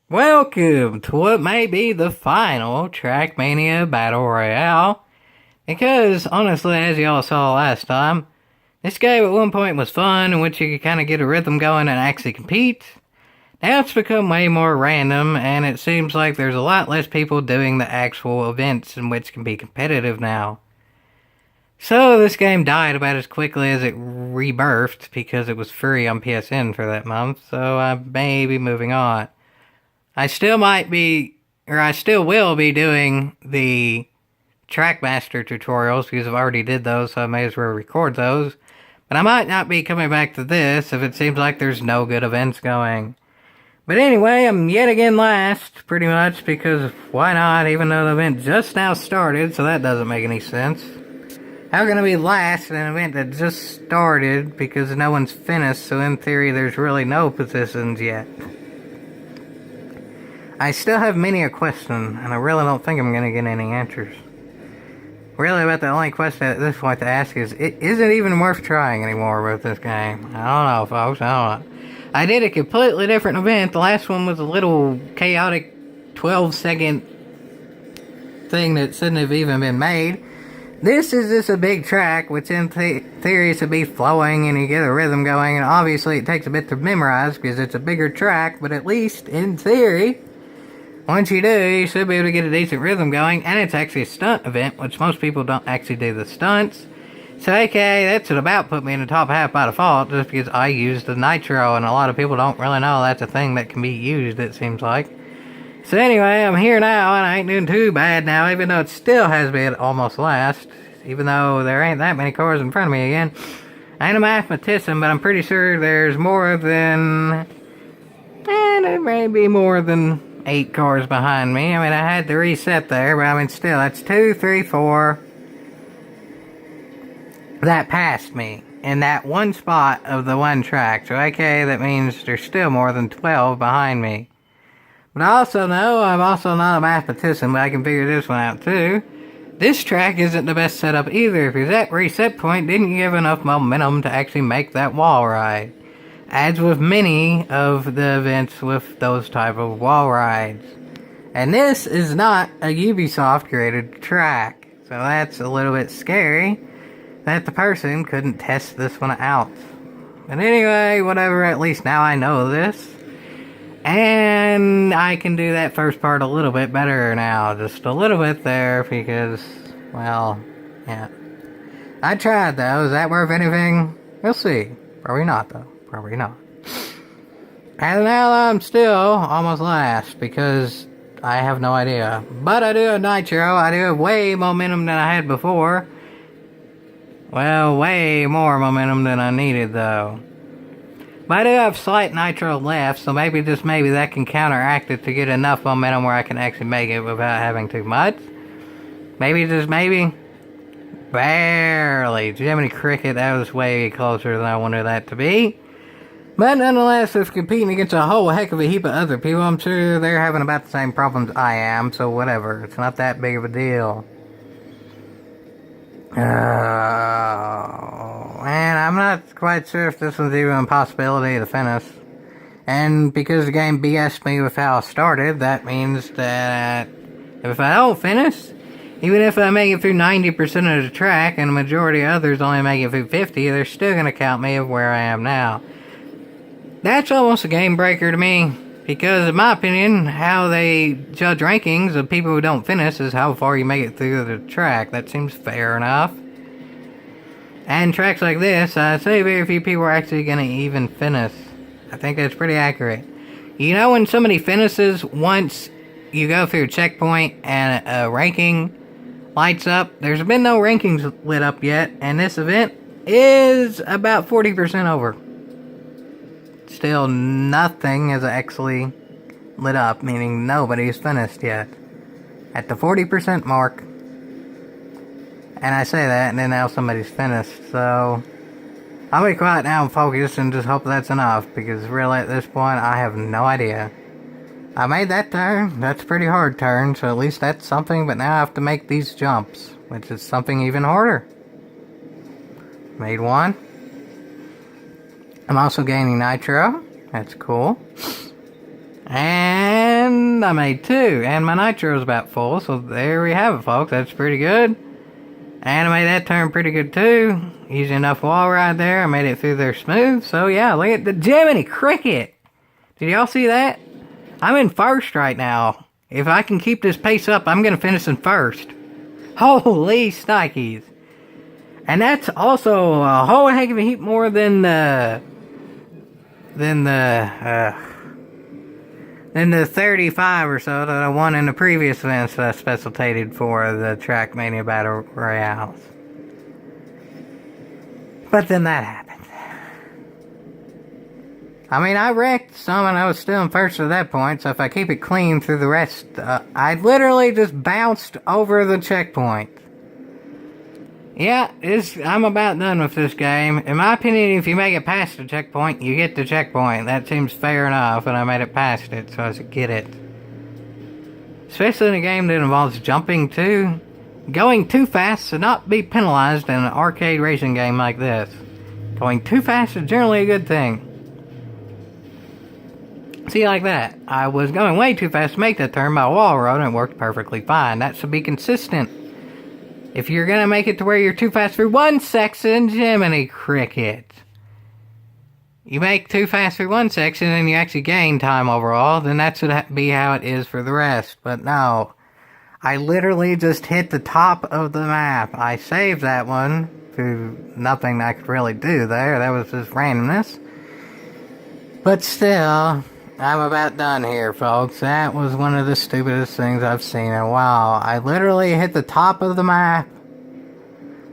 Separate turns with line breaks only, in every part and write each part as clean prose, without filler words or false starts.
Welcome to what may be the final Trackmania Battle Royale. Because, honestly, as y'all saw last time, this game at one point was fun in which you could kind of get a rhythm going and actually compete. Now it's become way more random, and it seems like there's a lot less people doing the actual events in which can be competitive now. So this game died about as quickly as it rebirthed because it was free on PSN for that month, so I may be moving on. I still will be doing the Trackmaster tutorials because I've already did those, so I may as well record those. But I might not be coming back to this if it seems like there's no good events going. But anyway, I'm yet again last, pretty much, because why not, even though the event just now started, so that doesn't make any sense. How can I be last in an event that just started because no one's finished, so in theory there's really no positions yet? I still have many a question, and I really don't think I'm going to get any answers. Really, about the only question at this point to ask is it even worth trying anymore with this game? I don't know, folks, I don't know. I did a completely different event. The last one was a little chaotic 12-second thing that shouldn't have even been made. This is just a big track, which in theory should be flowing and you get a rhythm going, and obviously it takes a bit to memorize because it's a bigger track, but at least in theory, once you do, you should be able to get a decent rhythm going, and it's actually a stunt event, which most people don't actually do the stunts. So, okay, that should about put me in the top half by default, just because I use the nitro, and a lot of people don't really know that's a thing that can be used, it seems like. So anyway, I'm here now, and I ain't doing too bad now, even though it still has me at almost last, even though there ain't that many cars in front of me again. I ain't a mathematician, but I'm pretty sure there's more than... there may be more than 8 cars behind me. I mean, I had to reset there, but I mean, still, that's 2, 3, 4 that passed me in that one spot of the one track. So, okay, that means there's still more than 12 behind me. But I also know I'm also not a mathematician, but I can figure this one out too. This track isn't the best setup either, because that reset point didn't give enough momentum to actually make that wall ride. As with many of the events with those type of wall rides. And this is not a Ubisoft created track, so that's a little bit scary that the person couldn't test this one out. But anyway, whatever, at least now I know this. And I can do that first part a little bit better now, just a little bit there, because, well, yeah. I tried though, is that worth anything? We'll see. Probably not though. Probably not. And now I'm still almost last because I have no idea. But I do have nitro. I do have way momentum than I had before. Well, way more momentum than I needed though. But I do have slight nitro left, so maybe just maybe that can counteract it to get enough momentum where I can actually make it without having too much. Maybe just maybe. Barely. Jiminy Cricket, that was way closer than I wanted that to be. But nonetheless, if competing against a whole heck of a heap of other people, I'm sure they're having about the same problems I am, so whatever. It's not that big of a deal. And I'm not quite sure if this was even a possibility to finish. And because the game BS'd me with how I started, that means that if I don't finish, even if I make it through 90% of the track and the majority of others only make it through 50, they're still going to count me of where I am now. That's almost a game breaker to me, because in my opinion, how they judge rankings of people who don't finish is how far you make it through the track. That seems fair enough. And tracks like this, I say very few people are actually going to even finish. I think that's pretty accurate. You know when somebody finishes once you go through a checkpoint and a ranking lights up? There's been no rankings lit up yet, and this event is about 40% over. Still nothing is actually lit up, meaning nobody's finished yet. At the 40% mark. And I say that, and then now somebody's finished, so I'll be quiet now and focus and just hope that's enough, because really at this point I have no idea. I made that turn, that's a pretty hard turn, so at least that's something, but now I have to make these jumps, which is something even harder. Made one. I'm also gaining nitro, that's cool. And happened, I made 2, and my nitro's about full, so there we have it, folks. That's pretty good. And I made that turn pretty good, too. Using enough wall ride there, I made it through there smooth. So, yeah, look at the Jiminy Cricket. Did y'all see that? I'm in first right now. If I can keep this pace up, I'm going to finish in first. Holy snikes. And that's also a whole heck of a heap more than the 35 or so that I won in the previous events that I specialtated for the Trackmania Battle Royales. But then that happened. I mean, I wrecked some and I was still in first at that point, so if I keep it clean through the rest, I literally just bounced over the checkpoint. Yeah, I'm about done with this game. In my opinion, if you make it past the checkpoint, you get the checkpoint. That seems fair enough, and I made it past it, so I should get it. Especially in a game that involves jumping too. Going too fast should not be penalized in an arcade racing game like this. Going too fast is generally a good thing. See, like that. I was going way too fast to make that turn by a wall road, and it worked perfectly fine. That should be consistent. If you're gonna make it to where you're too fast for one section, Jiminy Cricket. You make too fast for one section and you actually gain time overall, then that should be how it is for the rest. But no. I literally just hit the top of the map. I saved that one through nothing I could really do there. That was just randomness. But still, I'm about done here, folks. That was one of the stupidest things I've seen in a while. I literally hit the top of the map.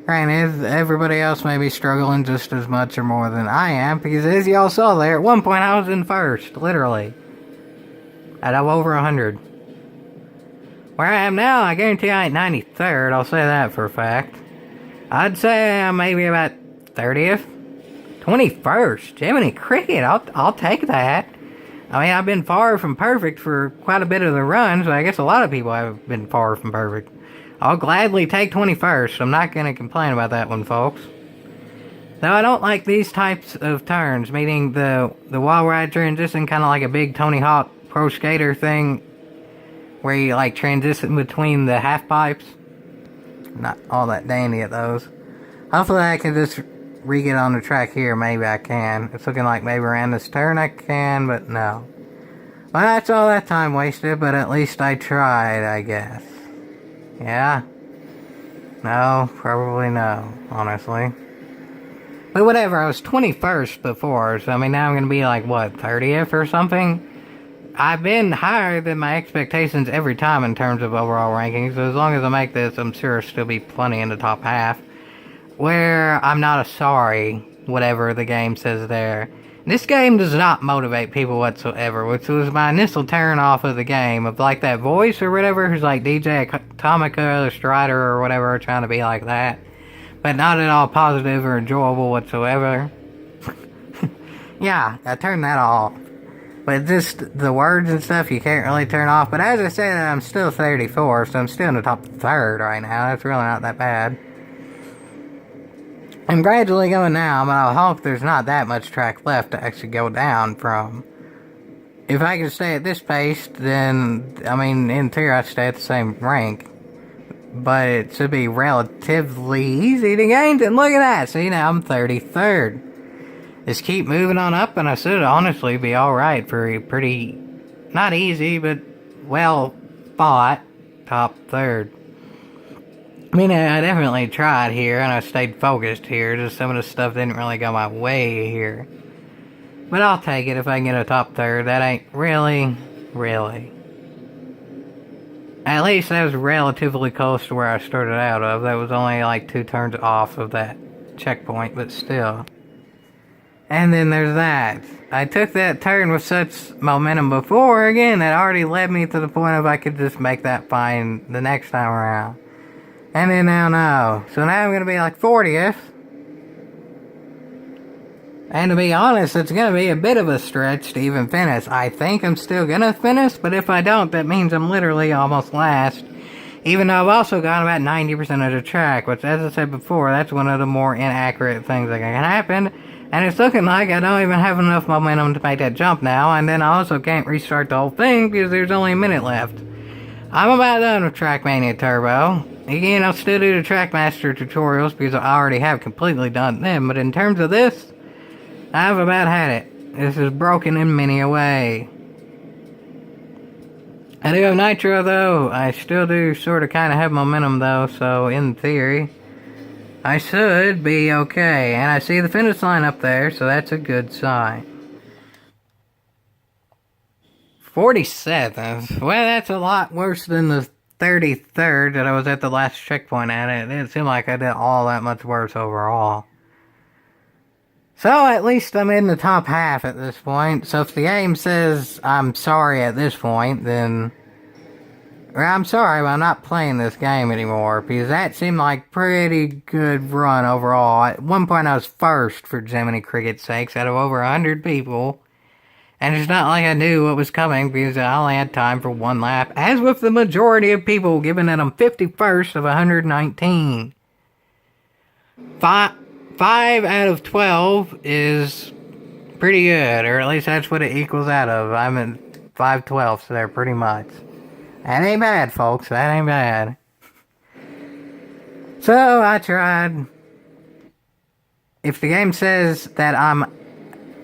Granted, everybody else may be struggling just as much or more than I am, because as y'all saw there, at one point I was in first, literally. Out of over 100. Where I am now, I guarantee I ain't 93rd, I'll say that for a fact. I'd say I'm maybe about 30th. 21st, Jiminy Cricket, I'll take that. I mean, I've been far from perfect for quite a bit of the run, so I guess a lot of people have been far from perfect. I'll gladly take 21st. I'm not going to complain about that one, folks. Though I don't like these types of turns, meaning the wall ride transition, kind of like a big Tony Hawk Pro Skater thing, where you like transition between the half pipes. Not all that dandy at those. Hopefully I can just re-get on the track here. Maybe I can. It's looking like maybe around this turn I can, but no. Well, that's all that time wasted, but at least I tried, I guess. Yeah? No, probably no, honestly. But whatever, I was 21st before, so I mean now I'm going to be like, what, 30th or something? I've been higher than my expectations every time in terms of overall rankings, so as long as I make this, I'm sure there'll still be plenty in the top half. Where I'm not a sorry, whatever the game says there. This game does not motivate people whatsoever, which was my initial turn off of the game, of like that voice or whatever, who's like DJ Atomica or Strider or whatever, trying to be like that. But not at all positive or enjoyable whatsoever. Yeah, I turned that off. But just the words and stuff you can't really turn off. But as I said, I'm still 34, so I'm still in the top third right now. That's really not that bad. I'm gradually going down, but I hope there's not that much track left to actually go down from. If I can stay at this pace, then, I mean, in theory I'd stay at the same rank. But it should be relatively easy to gain, and look at that, see, now I'm 33rd. Just keep moving on up, and I should honestly be alright for a pretty, not easy, but well fought top third. I mean, I definitely tried here, and I stayed focused here, just some of the stuff didn't really go my way here. But I'll take it if I can get a top third. That ain't really. At least that was relatively close to where I started out of. That was only like 2 turns off of that checkpoint, but still. And then there's that. I took that turn with such momentum before, again, that already led me to the point of I could just make that fine the next time around. And then now no. So now I'm going to be like 40th. And to be honest, it's going to be a bit of a stretch to even finish. I think I'm still going to finish, but if I don't, that means I'm literally almost last. Even though I've also got about 90% of the track, which, as I said before, that's one of the more inaccurate things that can happen. And it's looking like I don't even have enough momentum to make that jump now, and then I also can't restart the whole thing because there's only a minute left. I'm about done with Trackmania Turbo. Again, I'll still do the Trackmaster tutorials because I already have completely done them, but in terms of this, I've about had it. This is broken in many a way. I do have Nitro though. I still do sort of kind of have momentum though, so in theory, I should be okay. And I see the finish line up there, so that's a good sign. 47th. Well, that's a lot worse than the 33rd that I was at the last checkpoint at. It didn't seem like I did all that much worse overall. So at least I'm in the top half at this point. So if the game says I'm sorry at this point, then I'm sorry, but I'm not playing this game anymore, because that seemed like pretty good run overall. At one point I was first for Jiminy Cricket's sakes out of over 100 people. And it's not like I knew what was coming because I only had time for one lap, as with the majority of people, given that I'm 51st of 119. 5 out of 12 is pretty good, or at least that's what it equals out of. I'm at 5/12, so they're pretty much. That ain't bad, folks. That ain't bad. So I tried. If the game says that I'm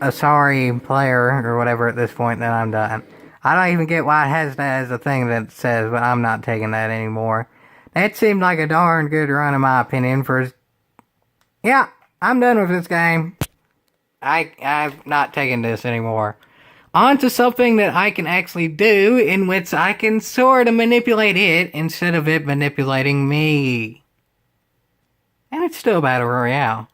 a sorry player or whatever at this point, then I'm done. I don't even get why it has that as a thing that says, but I'm not taking that anymore. That seemed like a darn good run in my opinion for... Yeah, I'm done with this game. I'm not taking this anymore. On to something that I can actually do, in which I can sort of manipulate it instead of it manipulating me. And it's still Battle Royale.